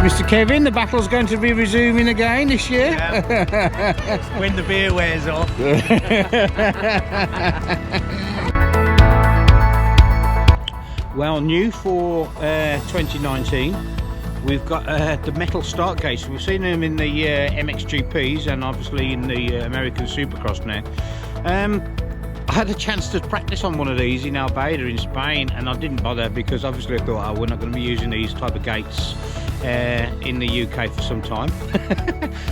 Mr. Kevin, the battle's going to be resuming again this year. Yeah. When the beer wears off. Well, new for 2019, we've got the metal start gates. We've seen them in the MXGPs and obviously in the American Supercross now. I had a chance to practice on one of these in Albeda in Spain, and I didn't bother because obviously I thought, oh, we're not going to be using these type of gates in the UK for some time.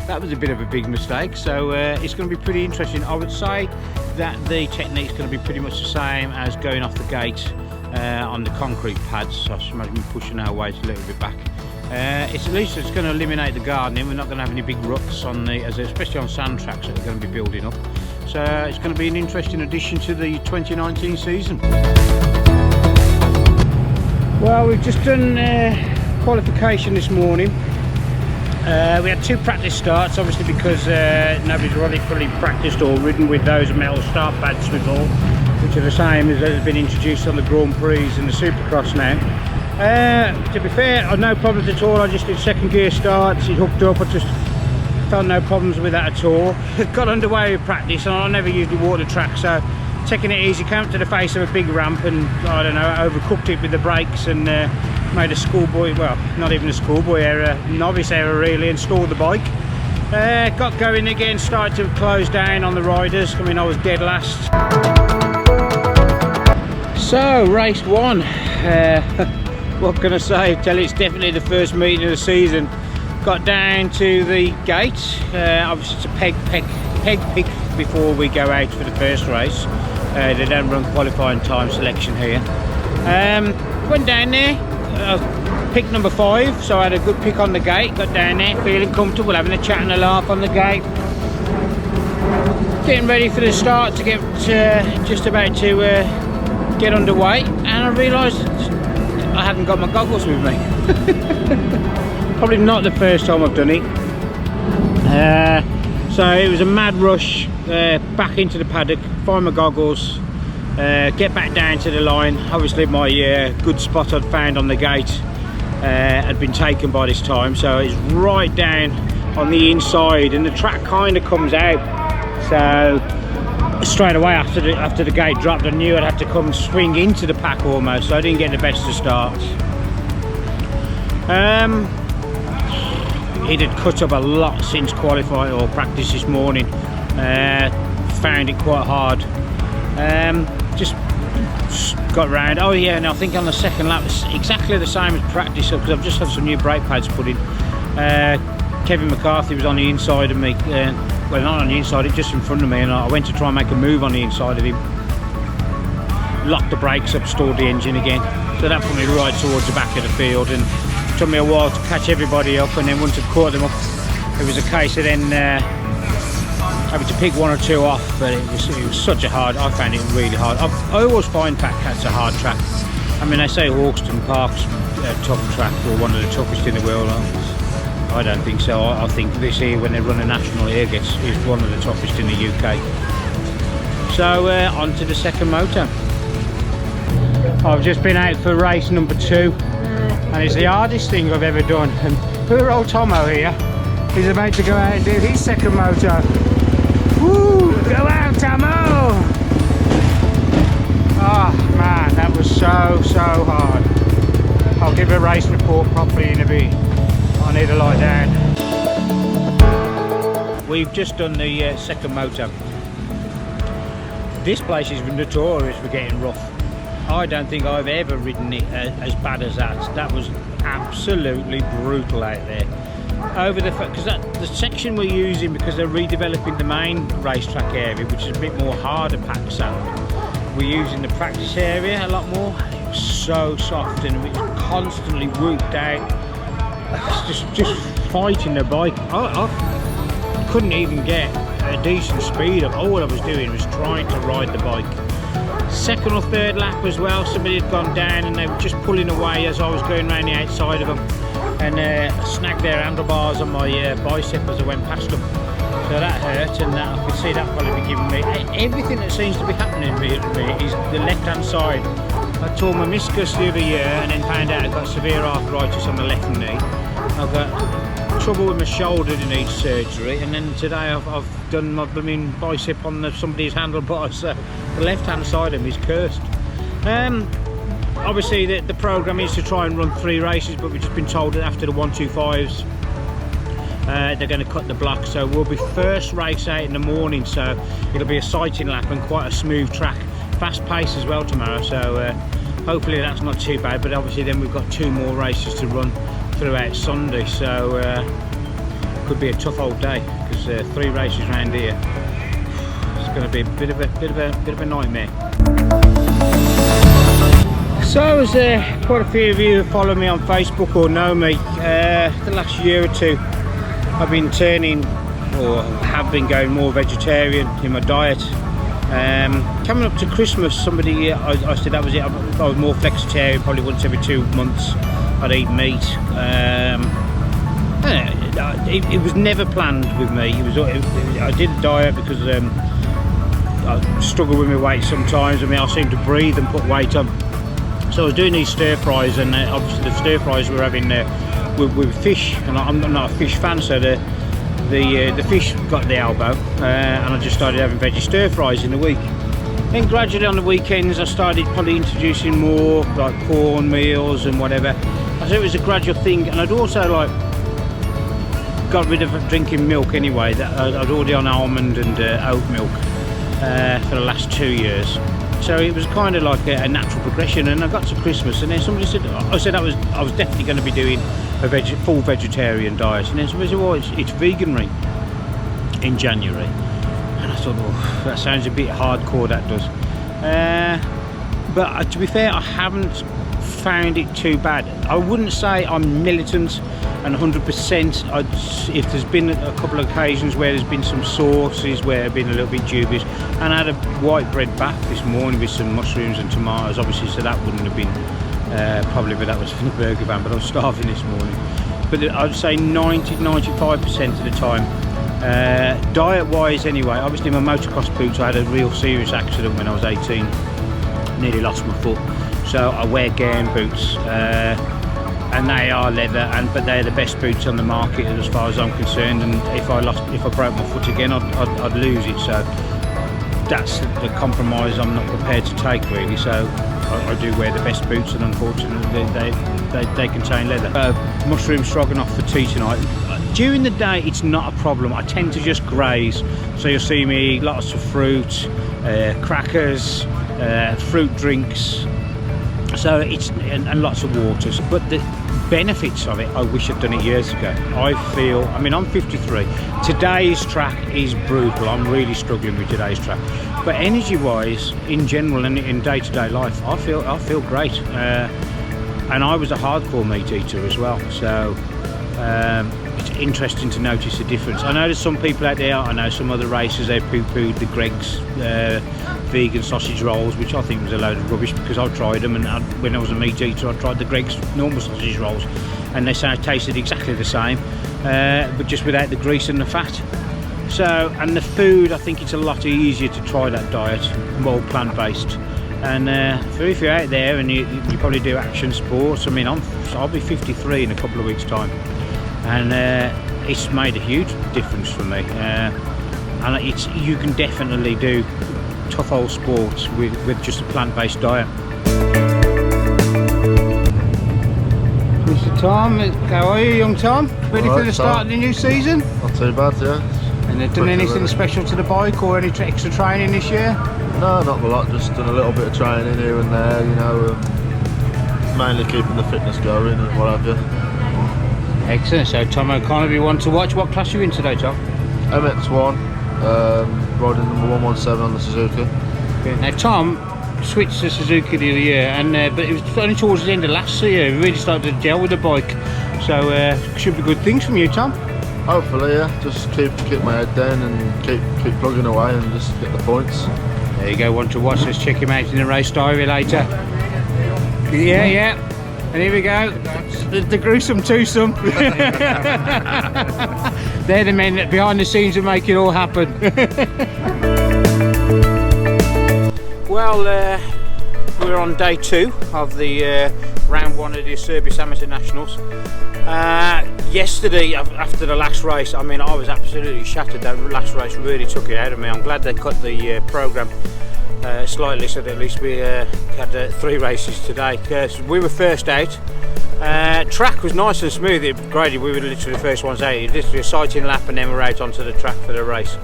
That was a bit of a big mistake, so it's going to be pretty interesting. I would say that the technique's going to be pretty much the same as going off the gate on the concrete pads. So I should imagine pushing our weight a little bit back. It's at least it's going to eliminate the gardening. We're not going to have any big ruts on the, especially on sand tracks that are going to be building up. So it's going to be an interesting addition to the 2019 season. Well, we've just done qualification this morning. We had 2 practice starts, obviously because nobody's really fully practiced or ridden with those metal start pads before, which are the same as has been introduced on the Grand Prix and the Supercross now. To be fair, I had no problems at all. I just did second gear starts, it hooked up, I just found no problems with that at all. Got underway with practice, and I never usually walk the track, so taking it easy, came to the face of a big ramp and, I don't know, overcooked it with the brakes and made a schoolboy, well, not even a schoolboy error, novice error really, and stalled the bike. Got going again, started to close down on the riders. I mean, I was dead last. So, race 1. What can I say? Tell you, it's definitely the first meeting of the season. Got down to the gate. Obviously it's a peg pick before we go out for the first race. They don't run qualifying time selection here. Went down there, pick number 5, so I had a good pick on the gate. Got down there feeling comfortable, having a chat and a laugh on the gate. Getting ready for the start to get just about to get underway, and I realised I hadn't got my goggles with me. Probably not the first time I've done it. So it was a mad rush back into the paddock, find my goggles, get back down to the line. Obviously my good spot I'd found on the gate had been taken by this time, so it's right down on the inside and the track kind of comes out. So straight away after the gate dropped, I knew I'd have to come swing into the pack almost, so I didn't get the best of starts. It had cut up a lot since qualify or practice this morning. Found it quite hard. Just got round. Oh yeah, and I think on the second lap it's exactly the same as practice because I've just had some new brake pads put in. Kevin McCarthy was on the inside of me. Well, not on the inside, just in front of me, and I went to try and make a move on the inside of him. Locked the brakes up, stalled the engine again. So that put me right towards the back of the field, and it took me a while to catch everybody up, and then once I caught them up, it was a case of then having to pick 1 or 2 off, but it was such a hard, I found it really hard. I always find Pat Cat's a hard track. I mean, they say Hawkston Park's a tough track, or one of the toughest in the world. I don't think so. I think this here, when they run a national here, is one of the toughest in the UK. So on to the second motor. I've just been out for race number 2, and it's the hardest thing I've ever done. And poor old Tomo here is about to go out and do his second motor. Woo! Go out, Tomo! Oh man, that was so hard. I'll give a race report properly in a bit. I need to lie down. We've just done the second motor. This place is notorious for getting rough. I don't think I've ever ridden it as bad as that. That was absolutely brutal out there. Over because the section we're using, because they're redeveloping the main racetrack area, which is a bit more harder packed sand, we're using the practice area a lot more. It was so soft and it was constantly whooped out. Just fighting the bike. I couldn't even get a decent speed up. All I was doing was trying to ride the bike. Second or third lap as well, somebody had gone down and they were just pulling away as I was going around the outside of them, and snagged their handlebars on my bicep as I went past them. So that hurt, and I could see that probably be giving me everything that seems to be happening to me is the left hand side. I tore my meniscus the other year and then found out I got severe arthritis on the left knee. I've got trouble with my shoulder that needs surgery, and then today I've done my blooming bicep on somebody's handlebar, so the left hand side of me is cursed. Obviously the programme is to try and run 3 races, but we've just been told that after the 125s they're going to cut the block, so we'll be first race out in the morning, so it'll be a sighting lap and quite a smooth track, fast pace as well tomorrow, so hopefully that's not too bad. But obviously then we've got 2 more races to run throughout Sunday, so could be a tough old day, because 3 races around here, it's going to be a bit of a nightmare. So as quite a few of you who follow me on Facebook or know me, the last year or 2 I've been turning, or have been going more vegetarian in my diet. Coming up to Christmas, I said that was it. I was more flexitarian, probably once every 2 months I'd eat meat. It was never planned with me. I did a diet because I struggle with my weight sometimes. I mean, I seem to breathe and put weight on. So I was doing these stir fries, and obviously the stir fries we're having with fish, and I'm not a fish fan, so the fish got the elbow, and I just started having veggie stir fries in the week. Then gradually on the weekends I started probably introducing more like corn meals and whatever. So it was a gradual thing, and I'd also like got rid of drinking milk anyway. That I'd already on almond and oat milk for the last 2 years. So it was kind of like a natural progression, and I got to Christmas, and then somebody said, I said I was definitely going to be doing a full vegetarian diet, and then somebody said, well, it's veganry in January, and I thought, oh, that sounds a bit hardcore, that does. But to be fair, I haven't found it too bad. I wouldn't say I'm militant and 100%. If there's been a couple of occasions where there's been some sauces where I've been a little bit dubious, and I had a white bread bath this morning with some mushrooms and tomatoes, obviously, so that wouldn't have been probably, but that was from the burger van, but I was starving this morning. But I'd say 90-95% of the time, diet wise anyway. Obviously my motocross boots, I had a real serious accident when I was 18, nearly lost my foot, so I wear game boots, and they are leather, but they're the best boots on the market as far as I'm concerned, and if I broke my foot again, I'd lose it. So that's the compromise I'm not prepared to take, really. So I do wear the best boots, and unfortunately they contain leather. Mushroom stroganoff for tea tonight. During the day it's not a problem, I tend to just graze, so you'll see me eat lots of fruit, crackers, fruit drinks, so and lots of waters. But the benefits of it, I wish I'd done it years ago. I mean, I'm 53. Today's track is brutal. I'm really struggling with today's track. But energy-wise, in general and in day-to-day life, I feel great. And I was a hardcore meat eater as well. So it's interesting to notice the difference. I know there's some people out there, I know some other racers, they've poo-pooed the Greggs vegan sausage rolls, which I think was a load of rubbish, because I've tried them, and when I was a meat eater I tried the Greggs normal sausage rolls, and they tasted exactly the same, but just without the grease and the fat. So, and the food, I think it's a lot easier to try that diet, more plant-based. And if you're out there and you probably do action sports, I mean, I'll be 53 in a couple of weeks' time, and it's made a huge difference for me. And you can definitely do tough old sports with just a plant-based diet. Mr. Tom, how are you, young Tom? Ready for the start of the new season? Not too bad, yeah. And have done anything special to the bike, or any extra training this year? No, not a lot, just done a little bit of training here and there, you know, mainly keeping the fitness going and what have you. Excellent. So Tom O'Connor, you want to watch. What class are you in today, Tom? MX1, riding number 117 on the Suzuki. Yeah. Now Tom switched to Suzuki the other year, and but it was only towards the end of last year he really started to gel with the bike. So should be good things from you, Tom. Hopefully, yeah. Just keep my head down and keep plugging away and just get the points. There you go. Want to watch? Let's check him out in the race diary later. Yeah. And here we go. The gruesome twosome. They're the men that behind the scenes that make it all happen. Well, we're on day 2 of the round 1 of the Acerbis Amateur Nationals. yesterday after the last race, I mean, I was absolutely shattered. That last race really took it out of me. I'm glad they cut the programme slightly, so that at least we had 3 races today. We were first out. Track was nice and smooth. Grady, we were literally the first ones out. Literally a sighting lap and then we're out onto the track for the race.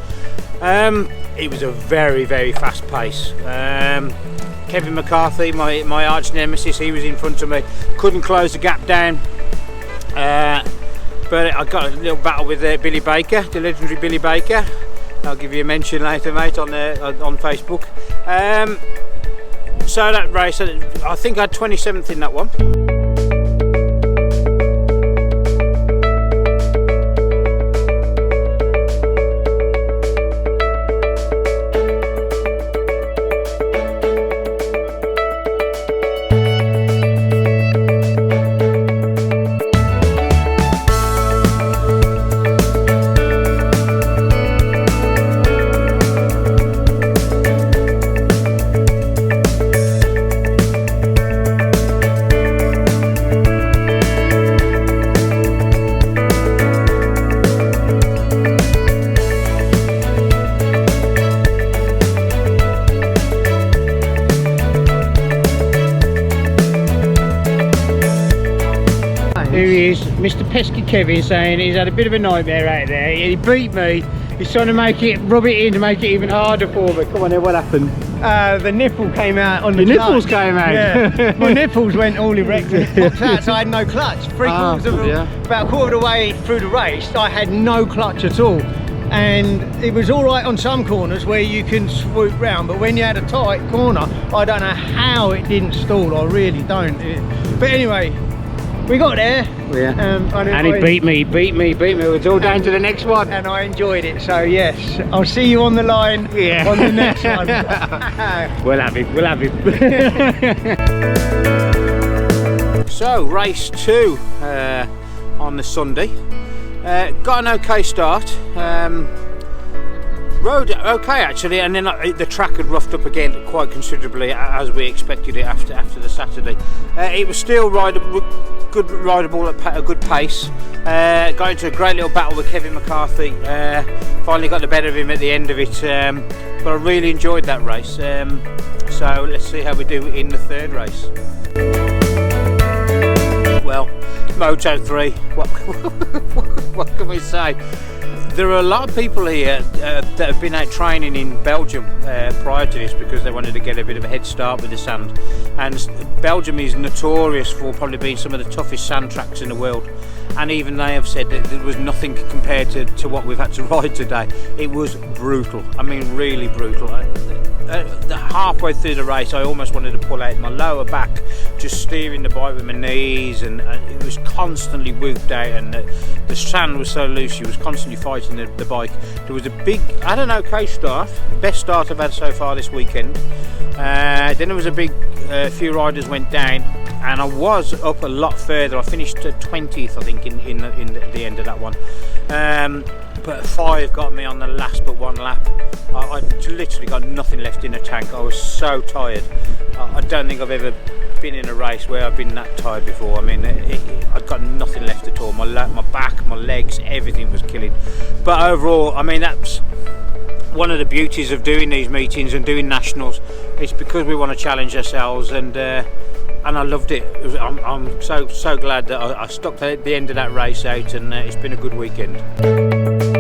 It was a very, very fast pace. Kevin McCarthy, my arch nemesis, he was in front of me. Couldn't close the gap down. But I got a little battle with Billy Baker, the legendary Billy Baker. I'll give you a mention later, mate, on Facebook. So that race, I think I had 27th in that one. Here he is, Mr. Pesky Kevin, saying he's had a bit of a nightmare out there. He beat me. He's trying to rub it in to make it even harder for me. Come on here, what happened? The nipple came out on the Your clutch. nipples came out? Yeah, my nipples went all erect. Popped out, so I had no clutch. About a quarter of the way through the race, I had no clutch at all. And it was all right on some corners where you can swoop round, but when you had a tight corner, I don't know how it didn't stall. I really don't. But anyway, we got there. Yeah. And he beat me. It's all down to the next one. And I enjoyed it. So yes, I'll see you on the line on the next one. We'll have it. So race 2 on the Sunday. Got an okay start. Rode okay actually, and then the track had roughed up again quite considerably, as we expected it after the Saturday. It was still good rideable at a good pace. Got into a great little battle with Kevin McCarthy. Finally got the better of him at the end of it, but I really enjoyed that race. So let's see how we do in the 3rd race. Well, Moto 3, what can we say? There are a lot of people here that have been out training in Belgium prior to this because they wanted to get a bit of a head start with the sand. And Belgium is notorious for probably being some of the toughest sand tracks in the world. And even they have said that there was nothing compared to what we've had to ride today. It was brutal. I mean, really brutal. Halfway through the race, I almost wanted to pull out my lower back, just steering the bike with my knees, and it was constantly whooped out, and the sand was so loose, you was constantly fighting the bike. There was a big, I had an okay start, best start I've had so far this weekend. Then there was a big, few riders went down, and I was up a lot further. I finished 20th, I think, in the end of that one. But 5 got me on the last but one lap. I literally got nothing left in the tank. I was so tired. I don't think I've ever been in a race where I've been that tired before. I mean, I'd got nothing left at all. My back, my legs, everything was killing. But overall, I mean, that's one of the beauties of doing these meetings and doing nationals. It's because we want to challenge ourselves, and I loved it. I'm so glad that I stuck at the end of that race out, and it's been a good weekend.